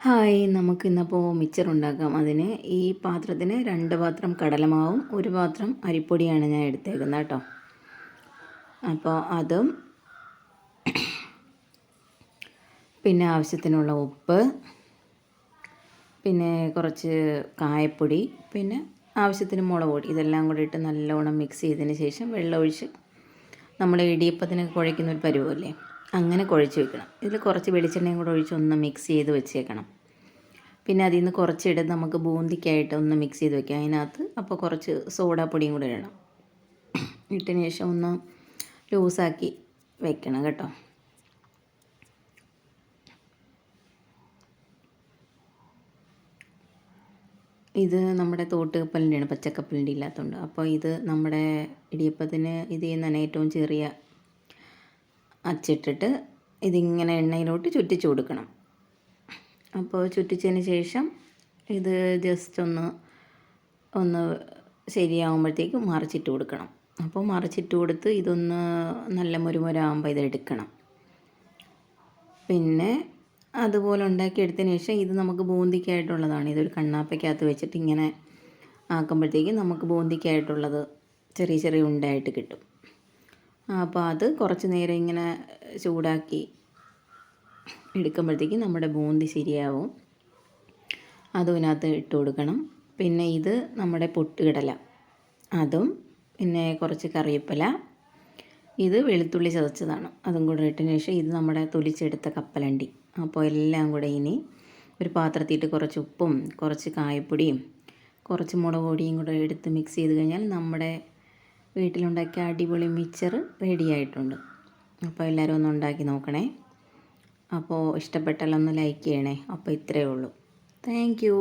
Hi, നമുക്കിന്നപ്പോൾ മിച്ചർ ഉണ്ടാക്കാം. അതിന് ഈ പാത്രത്തിന് 2 പാത്രം കടലമാവും 1 പാത്രം അരിപ്പൊടിയാണ് ഞാൻ എടുത്തേക്കുന്നത് കേട്ടോ. അപ്പോൾ അതും പിന്നെ ആവശ്യത്തിനുള്ള ഉപ്പ്, പിന്നെ കുറച്ച് കായപ്പൊടി, പിന്നെ ആവശ്യത്തിന് മുളക് പൊടി, ഇതെല്ലാം കൂടി ഇട്ട് നല്ലോണം മിക്സ് ചെയ്തതിന് ശേഷം വെള്ളമൊഴിച്ച് നമ്മൾ ഇടിയപ്പത്തിന് കുഴയ്ക്കുന്ന ഒരു പരുവല്ലേ, അങ്ങനെ കുഴച്ച് വെക്കണം. ഇതിൽ കുറച്ച് വെളിച്ചെണ്ണയും കൂടെ ഒഴിച്ച് ഒന്ന് മിക്സ് ചെയ്ത് വെച്ചേക്കണം. പിന്നെ അതിൽ നിന്ന് കുറച്ചെടുത്ത് നമുക്ക് ബൂന്തിക്കായിട്ട് ഒന്ന് മിക്സ് ചെയ്ത് വെക്കാം അതിനകത്ത്. അപ്പോൾ കുറച്ച് സോഡാപ്പൊടിയും കൂടെ ഇടണം. ഇട്ടതിന് ശേഷം ഒന്ന് ലൂസാക്കി വെക്കണം കേട്ടോ. ഇത് നമ്മുടെ തോട്ടുകപ്പലിൻ്റെയാണ്, പച്ചക്കപ്പലിൻ്റെ ഇല്ലാത്തതുകൊണ്ട്. അപ്പോൾ ഇത് നമ്മുടെ ഇടിയപ്പത്തിന് ഇത് ചെയ്യുന്നതാണ് ഏറ്റവും ചെറിയ അച്ചിട്ടിട്ട് ഇതിങ്ങനെ എണ്ണയിലോട്ട് ചുറ്റിച്ചു കൊടുക്കണം. അപ്പോൾ ചുറ്റിച്ചതിന് ശേഷം ഇത് ജസ്റ്റ് ഒന്ന് ശരിയാകുമ്പോഴത്തേക്കും മറിച്ചിട്ട് കൊടുക്കണം. അപ്പോൾ മറിച്ചിട്ട് കൊടുത്ത് ഇതൊന്ന് നല്ല മുരുമുരാകുമ്പോൾ ഇതെടുക്കണം. പിന്നെ അതുപോലെ ഉണ്ടാക്കിയെടുത്തതിന് ശേഷം ഇത് നമുക്ക് ബൂന്തിക്കായിട്ടുള്ളതാണ്. ഇതൊരു കണ്ണാപ്പയ്ക്കകത്ത് വെച്ചിട്ട് ഇങ്ങനെ ആക്കുമ്പോഴത്തേക്കും നമുക്ക് ബൂന്തിക്കായിട്ടുള്ളത് ചെറിയ ചെറിയ ഉണ്ടായിട്ട് കിട്ടും. അപ്പോൾ അത് കുറച്ച് നേരം ഇങ്ങനെ ചൂടാക്കി എടുക്കുമ്പോഴത്തേക്കും നമ്മുടെ ബൂന്തി ശരിയാവും. അതും ഇതിനകത്ത് ഇട്ട് കൊടുക്കണം. പിന്നെ ഇത് നമ്മുടെ പൊട്ടുകടല, അതും പിന്നെ കുറച്ച് കറിവേപ്പില, ഇത് വെളുത്തുള്ളി ചതച്ചതാണ്, അതും കൂടെ ഇട്ടതിന് ശേഷം ഇത് നമ്മുടെ തൊലിച്ചെടുത്ത കപ്പലണ്ടി. അപ്പോൾ എല്ലാം കൂടെ ഇനി ഒരു പാത്രത്തിയിട്ട് കുറച്ച് ഉപ്പും കുറച്ച് കായപ്പൊടിയും കുറച്ച് മുളക് പൊടിയും കൂടെ എടുത്ത് മിക്സ് ചെയ്ത് കഴിഞ്ഞാൽ നമ്മുടെ വീട്ടിലുണ്ടാക്കിയ അടിപൊളി മിച്ചർ റെഡി ആയിട്ടുണ്ട്. അപ്പോൾ എല്ലാവരും ഒന്ന് ഉണ്ടാക്കി നോക്കണേ. അപ്പോൾ ഇഷ്ടപ്പെട്ടാൽ ഒന്ന് ലൈക്ക് ചെയ്യണേ. അപ്പോൾ ഇത്രയേ ഉള്ളൂ. Thank you.